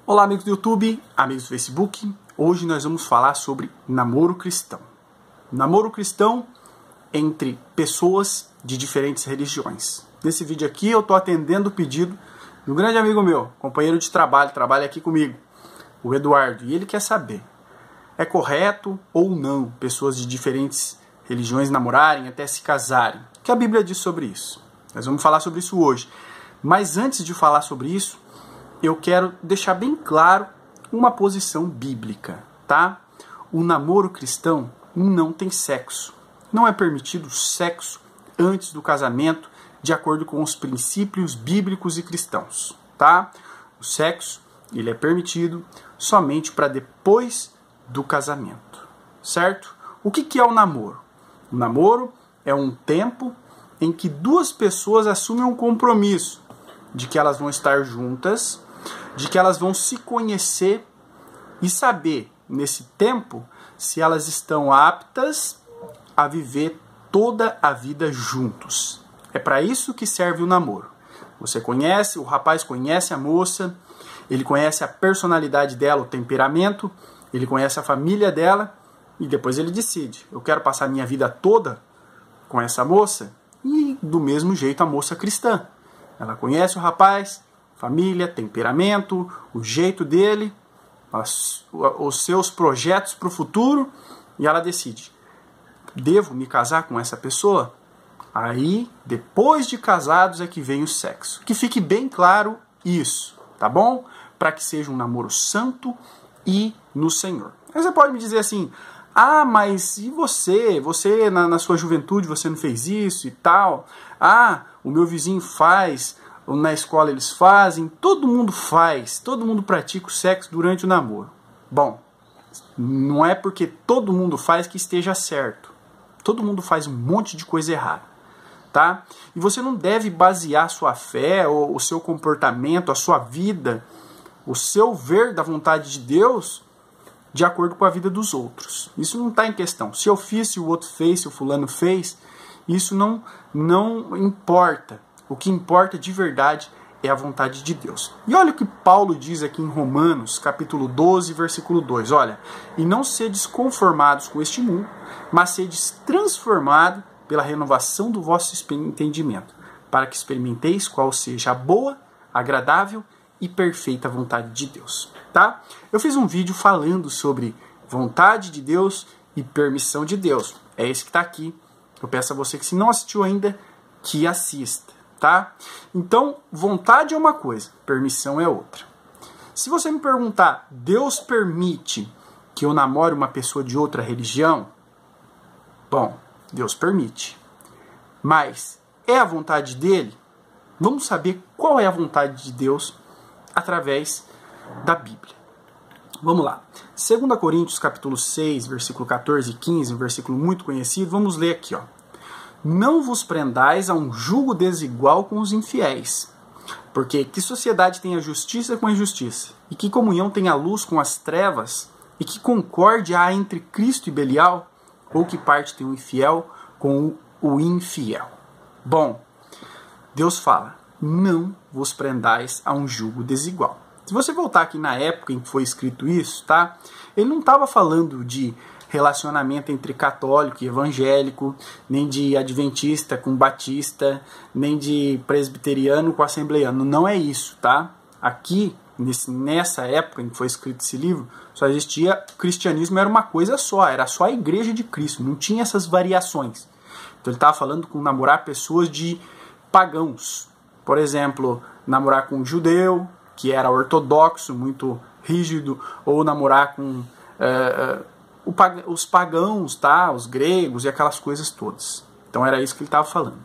Olá, amigos do YouTube, amigos do Facebook. Hoje nós vamos falar sobre namoro cristão. Namoro cristão entre pessoas de diferentes religiões. Nesse vídeo aqui eu estou atendendo o pedido de um grande amigo meu, companheiro de trabalho, trabalha aqui comigo, o Eduardo. E ele quer saber, é correto ou não pessoas de diferentes religiões namorarem até se casarem? O que a Bíblia diz sobre isso? Nós vamos falar sobre isso hoje. Mas antes de falar sobre isso, eu quero deixar bem claro uma posição bíblica, tá? O namoro cristão não tem sexo. Não é permitido sexo antes do casamento, de acordo com os princípios bíblicos e cristãos, tá? O sexo, ele é permitido somente para depois do casamento, certo? O que é o namoro? O namoro é um tempo em que duas pessoas assumem um compromisso de que elas vão estar juntas, de que elas vão se conhecer e saber, nesse tempo, se elas estão aptas a viver toda a vida juntos. É para isso que serve o namoro. Você conhece, o rapaz conhece a moça, ele conhece a personalidade dela, o temperamento, ele conhece a família dela e depois ele decide, eu quero passar minha vida toda com essa moça. E do mesmo jeito a moça cristã. Ela conhece o rapaz, família, temperamento, o jeito dele, os seus projetos para o futuro, e ela decide, devo me casar com essa pessoa? Aí, depois de casados é que vem o sexo. Que fique bem claro isso, tá bom? Para que seja um namoro santo e no Senhor. Aí você pode me dizer assim, ah, mas e você? Você na sua juventude você não fez isso e tal? Ah, o meu vizinho faz, na escola eles fazem, todo mundo faz, todo mundo pratica o sexo durante o namoro. Bom, não é porque todo mundo faz que esteja certo. Todo mundo faz um monte de coisa errada, tá? E você não deve basear sua fé, ou o seu comportamento, a sua vida, o seu ver da vontade de Deus de acordo com a vida dos outros. Isso não está em questão. Se eu fiz, se o outro fez, se o fulano fez, isso não importa. O que importa de verdade é a vontade de Deus. E olha o que Paulo diz aqui em Romanos, capítulo 12, versículo 2. Olha, e não sedes conformados com este mundo, mas sedes transformados pela renovação do vosso entendimento, para que experimenteis qual seja a boa, agradável e perfeita vontade de Deus. Tá? Eu fiz um vídeo falando sobre vontade de Deus e permissão de Deus. É esse que está aqui. Eu peço a você que, se não assistiu ainda, que assista. Tá? Então, vontade é uma coisa, permissão é outra. Se você me perguntar, Deus permite que eu namore uma pessoa de outra religião? Bom, Deus permite. Mas é a vontade dele? Vamos saber qual é a vontade de Deus através da Bíblia. Vamos lá. 2 Coríntios capítulo 6, versículo 14 e 15, um versículo muito conhecido. Vamos ler aqui, ó. Não vos prendais a um jugo desigual com os infiéis, porque que sociedade tem a justiça com a injustiça? E que comunhão tem a luz com as trevas? E que concórdia há entre Cristo e Belial? Ou que parte tem o infiel com o infiel? Bom, Deus fala, não vos prendais a um jugo desigual. Se você voltar aqui na época em que foi escrito isso, tá? Ele não estava falando de relacionamento entre católico e evangélico, nem de adventista com batista, nem de presbiteriano com assembleiano. Não é isso, tá? Aqui, nessa época em que foi escrito esse livro, só existia, o cristianismo era uma coisa só, era só a igreja de Cristo, não tinha essas variações. Então ele estava falando com namorar pessoas de pagãos. Por exemplo, namorar com um judeu, que era ortodoxo, muito rígido, ou namorar com os pagãos, tá? Os gregos e aquelas coisas todas. Então era isso que ele estava falando.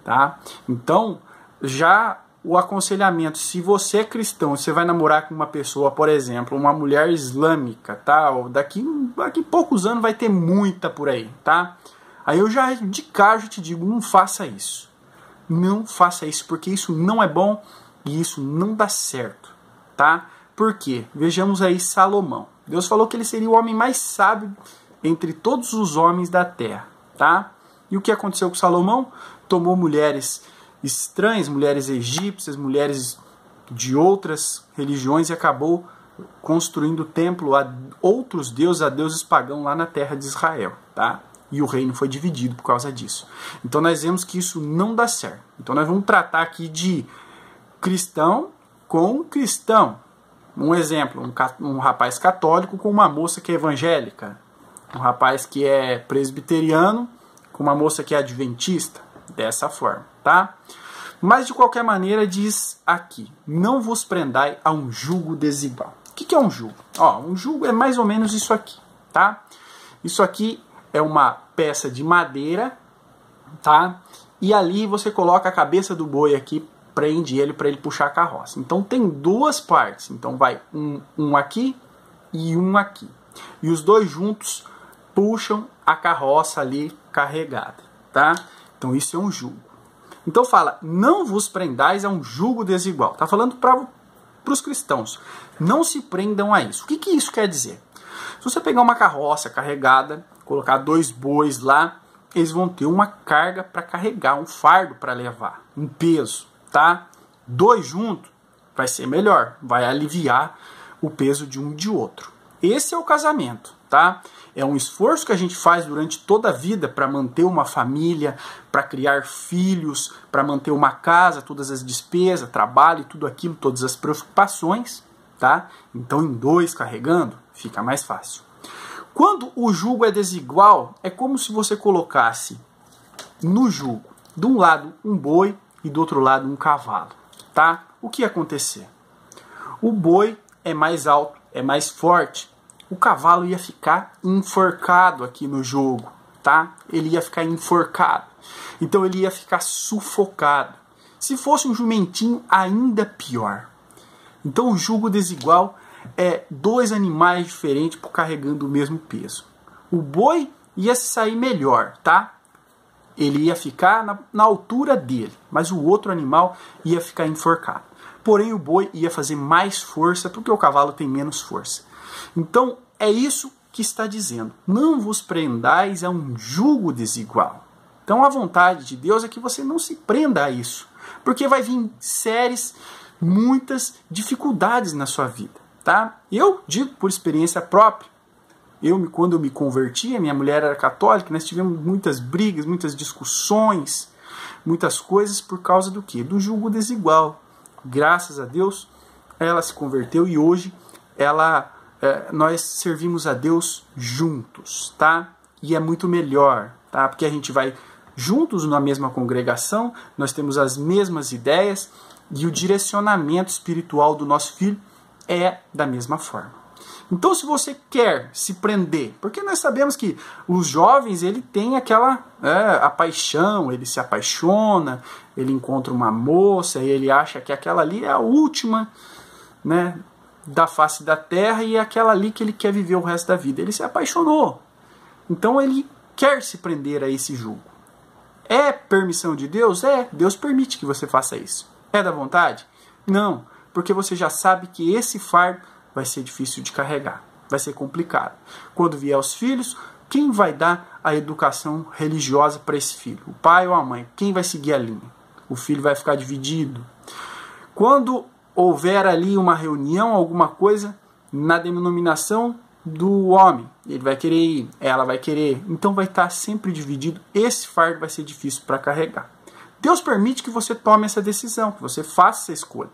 Tá? Então, já o aconselhamento, se você é cristão, você vai namorar com uma pessoa, por exemplo, uma mulher islâmica, tá? Daqui poucos anos vai ter muita por aí, tá? Aí eu já de cara te digo, não faça isso. Não faça isso, porque isso não é bom e isso não dá certo, tá? Por quê? Vejamos aí Salomão. Deus falou que ele seria o homem mais sábio entre todos os homens da terra, tá? E o que aconteceu com Salomão? Tomou mulheres estranhas, mulheres egípcias, mulheres de outras religiões e acabou construindo templo a outros deuses, a deuses pagãos lá na terra de Israel, tá? E o reino foi dividido por causa disso. Então nós vemos que isso não dá certo. Então nós vamos tratar aqui de cristão com cristão. Um exemplo, um rapaz católico com uma moça que é evangélica. Um rapaz que é presbiteriano com uma moça que é adventista. Dessa forma, tá? Mas de qualquer maneira diz aqui, não vos prendai a um jugo desigual. O que é um jugo? Ó, um jugo é mais ou menos isso aqui, tá? Isso aqui é uma peça de madeira, tá? E ali você coloca a cabeça do boi aqui, prende ele para ele puxar a carroça. Então tem duas partes. Então vai um aqui e um aqui. E os dois juntos puxam a carroça ali carregada, tá? Então isso é um jugo. Então fala, não vos prendais a um jugo desigual. Tá falando para os cristãos. Não se prendam a isso. O que isso quer dizer? Se você pegar uma carroça carregada, colocar dois bois lá, eles vão ter uma carga para carregar, um fardo para levar, um peso, tá? Dois juntos vai ser melhor, vai aliviar o peso de um e de outro. Esse é o casamento, tá? É um esforço que a gente faz durante toda a vida para manter uma família, para criar filhos, para manter uma casa, todas as despesas, trabalho e tudo aquilo, todas as preocupações, tá? Então em dois carregando fica mais fácil. Quando o jugo é desigual, é como se você colocasse no jugo, de um lado um boi e do outro lado um cavalo, tá? O que ia acontecer? O boi é mais alto, é mais forte, o cavalo ia ficar enforcado aqui no jogo, tá? Ele ia ficar enforcado. Então ele ia ficar sufocado. Se fosse um jumentinho, ainda pior. Então o jugo desigual é dois animais diferentes carregando o mesmo peso. O boi ia se sair melhor, tá? Ele ia ficar na altura dele, mas o outro animal ia ficar enforcado. Porém o boi ia fazer mais força porque o cavalo tem menos força. Então é isso que está dizendo. Não vos prendais a um jugo desigual. Então a vontade de Deus é que você não se prenda a isso. Porque vai vir muitas dificuldades na sua vida. Tá? Eu digo por experiência própria. Quando eu me converti, a minha mulher era católica, nós tivemos muitas brigas, muitas discussões, muitas coisas por causa do quê? Do jugo desigual. Graças a Deus, ela se converteu e hoje nós servimos a Deus juntos, tá? E é muito melhor, tá? Porque a gente vai juntos na mesma congregação, nós temos as mesmas ideias e o direcionamento espiritual do nosso filho é da mesma forma. Então, se você quer se prender, porque nós sabemos que os jovens, ele tem aquela a paixão, ele se apaixona, ele encontra uma moça e ele acha que aquela ali é a última, né, da face da terra e é aquela ali que ele quer viver o resto da vida. Ele se apaixonou. Então, ele quer se prender a esse jugo. É permissão de Deus? É. Deus permite que você faça isso. É da vontade? Não. Porque você já sabe que esse fardo vai ser difícil de carregar, vai ser complicado. Quando vier os filhos, quem vai dar a educação religiosa para esse filho? O pai ou a mãe? Quem vai seguir a linha? O filho vai ficar dividido. Quando houver ali uma reunião, alguma coisa, na denominação do homem, ele vai querer ir, ela vai querer, então vai estar sempre dividido. Esse fardo vai ser difícil para carregar. Deus permite que você tome essa decisão, que você faça essa escolha.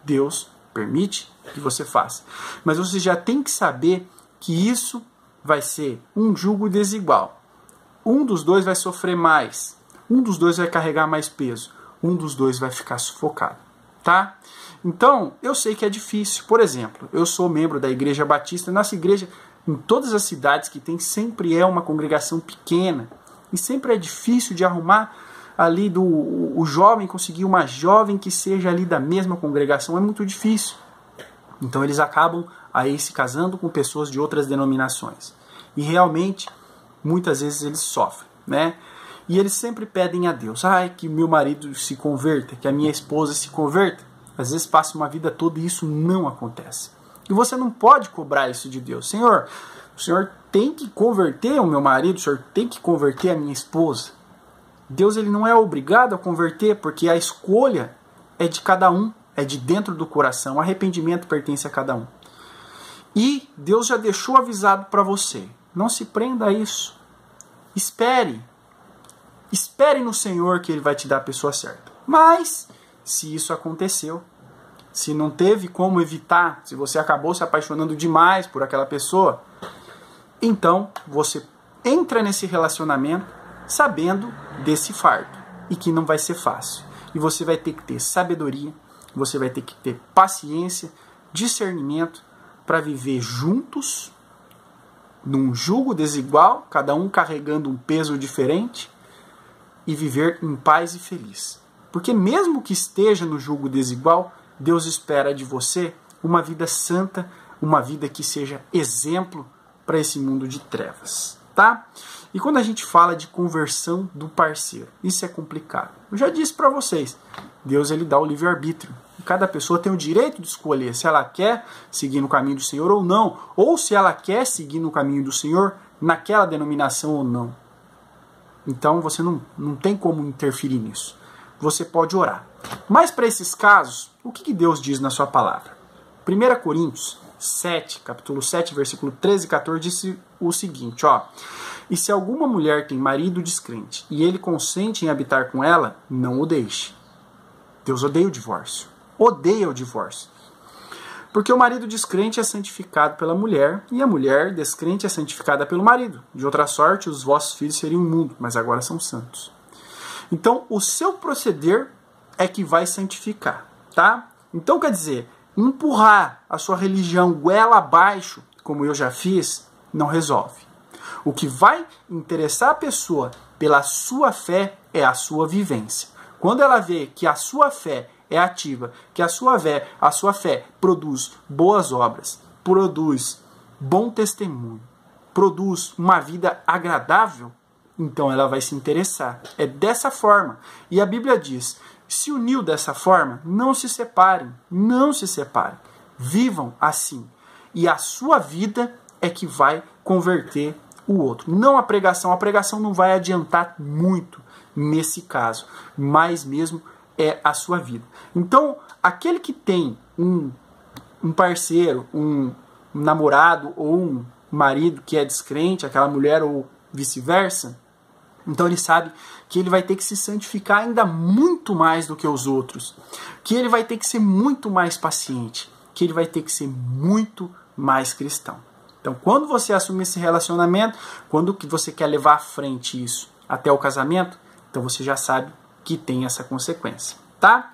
Deus permite que você faça. Mas você já tem que saber que isso vai ser um jugo desigual. Um dos dois vai sofrer mais. Um dos dois vai carregar mais peso. Um dos dois vai ficar sufocado. Tá? Então, eu sei que é difícil. Por exemplo, eu sou membro da Igreja Batista. Nossa igreja, em todas as cidades que tem, sempre é uma congregação pequena. E sempre é difícil de arrumar ali o jovem, conseguir uma jovem que seja ali da mesma congregação. É muito difícil. Então eles acabam aí se casando com pessoas de outras denominações. E realmente, muitas vezes eles sofrem, né? E eles sempre pedem a Deus, que meu marido se converta, que a minha esposa se converta. Às vezes passa uma vida toda e isso não acontece. E você não pode cobrar isso de Deus. Senhor, o Senhor tem que converter o meu marido, o Senhor tem que converter a minha esposa. Deus ele não é obrigado a converter, porque a escolha é de cada um. é de dentro do coração. Arrependimento pertence a cada um. E Deus já deixou avisado para você. Não se prenda a isso. Espere. Espere no Senhor que Ele vai te dar a pessoa certa. Mas, se isso aconteceu, se não teve como evitar, se você acabou se apaixonando demais por aquela pessoa, então você entra nesse relacionamento sabendo desse fardo e que não vai ser fácil. E você vai ter que ter sabedoria, você vai ter que ter paciência, discernimento para viver juntos, num jugo desigual, cada um carregando um peso diferente, e viver em paz e feliz. Porque mesmo que esteja no jugo desigual, Deus espera de você uma vida santa, uma vida que seja exemplo para esse mundo de trevas, tá? E quando a gente fala de conversão do parceiro, isso é complicado. Eu já disse para vocês, Deus ele dá o livre-arbítrio. Cada pessoa tem o direito de escolher se ela quer seguir no caminho do Senhor ou não, ou se ela quer seguir no caminho do Senhor naquela denominação ou não. Então você não tem como interferir nisso. Você pode orar. Mas para esses casos, o que Deus diz na sua palavra? 1 Coríntios 7, capítulo 7, versículo 13 e 14, disse o seguinte, ó. E se alguma mulher tem marido descrente e ele consente em habitar com ela, não o deixe. Deus odeia o divórcio. Odeia o divórcio. Porque o marido descrente é santificado pela mulher e a mulher descrente é santificada pelo marido. De outra sorte, os vossos filhos seriam imundos, mas agora são santos. Então, o seu proceder é que vai santificar, tá? Então, quer dizer, empurrar a sua religião goela abaixo, como eu já fiz, não resolve. O que vai interessar a pessoa pela sua fé é a sua vivência. Quando ela vê que a sua fé é ativa, que a sua fé produz boas obras, produz bom testemunho, produz uma vida agradável, então ela vai se interessar. É dessa forma. E a Bíblia diz, se uniu dessa forma, não se separem, não se separem. Vivam assim. E a sua vida é que vai converter o outro. Não a pregação não vai adiantar muito nesse caso, mas mesmo é a sua vida. Então, aquele que tem um parceiro, um namorado ou um marido que é descrente, aquela mulher ou vice-versa, então ele sabe que ele vai ter que se santificar ainda muito mais do que os outros, que ele vai ter que ser muito mais paciente, que ele vai ter que ser muito mais cristão. Então, quando você assume esse relacionamento, quando que você quer levar à frente isso até o casamento, então você já sabe que tem essa consequência, tá?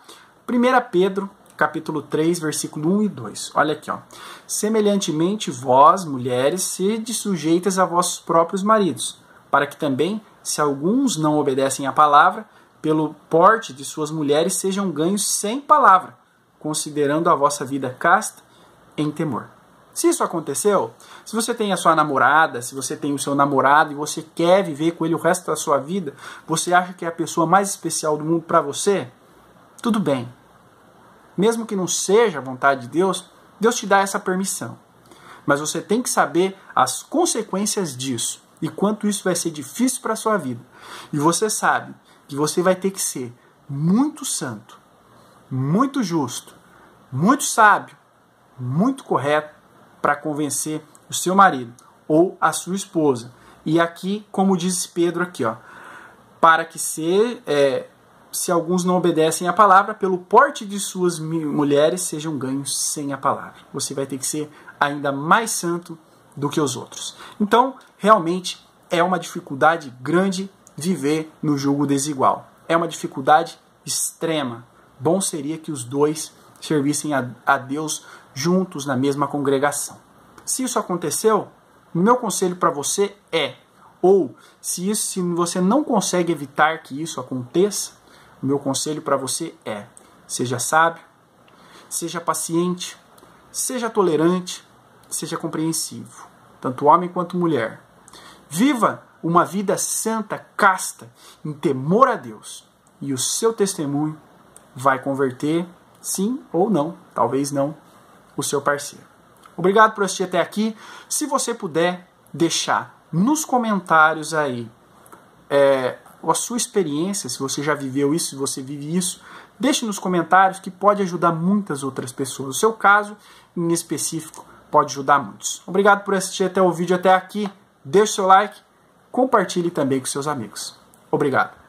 1 Pedro, capítulo 3, versículo 1 e 2. Olha aqui, ó. Semelhantemente, vós, mulheres, sede sujeitas a vossos próprios maridos, para que também, se alguns não obedecem à palavra, pelo porte de suas mulheres sejam ganhos sem palavra, considerando a vossa vida casta em temor. Se isso aconteceu, se você tem a sua namorada, se você tem o seu namorado e você quer viver com ele o resto da sua vida, você acha que é a pessoa mais especial do mundo para você? Tudo bem. Mesmo que não seja a vontade de Deus, Deus te dá essa permissão. Mas você tem que saber as consequências disso e quanto isso vai ser difícil para a sua vida. E você sabe que você vai ter que ser muito santo, muito justo, muito sábio, muito correto para convencer o seu marido ou a sua esposa. E aqui, como diz Pedro aqui, ó, para que se alguns não obedecem à palavra, pelo porte de suas mulheres sejam ganhos sem a palavra. Você vai ter que ser ainda mais santo do que os outros. Então, realmente, é uma dificuldade grande viver no jugo desigual. É uma dificuldade extrema. Bom seria que os dois servissem a Deus juntos na mesma congregação. Se isso aconteceu, o meu conselho para você é, ou se você não consegue evitar que isso aconteça, o meu conselho para você é, seja sábio, seja paciente, seja tolerante, seja compreensivo, tanto homem quanto mulher. Viva uma vida santa, casta, em temor a Deus, e o seu testemunho vai converter, sim ou não, talvez não, o seu parceiro. Obrigado por assistir até aqui. Se você puder deixar nos comentários aí ou a sua experiência, se você já viveu isso, se você vive isso, deixe nos comentários que pode ajudar muitas outras pessoas. O seu caso, em específico, pode ajudar muitos. Obrigado por assistir até o vídeo até aqui. Deixe seu like, compartilhe também com seus amigos. Obrigado.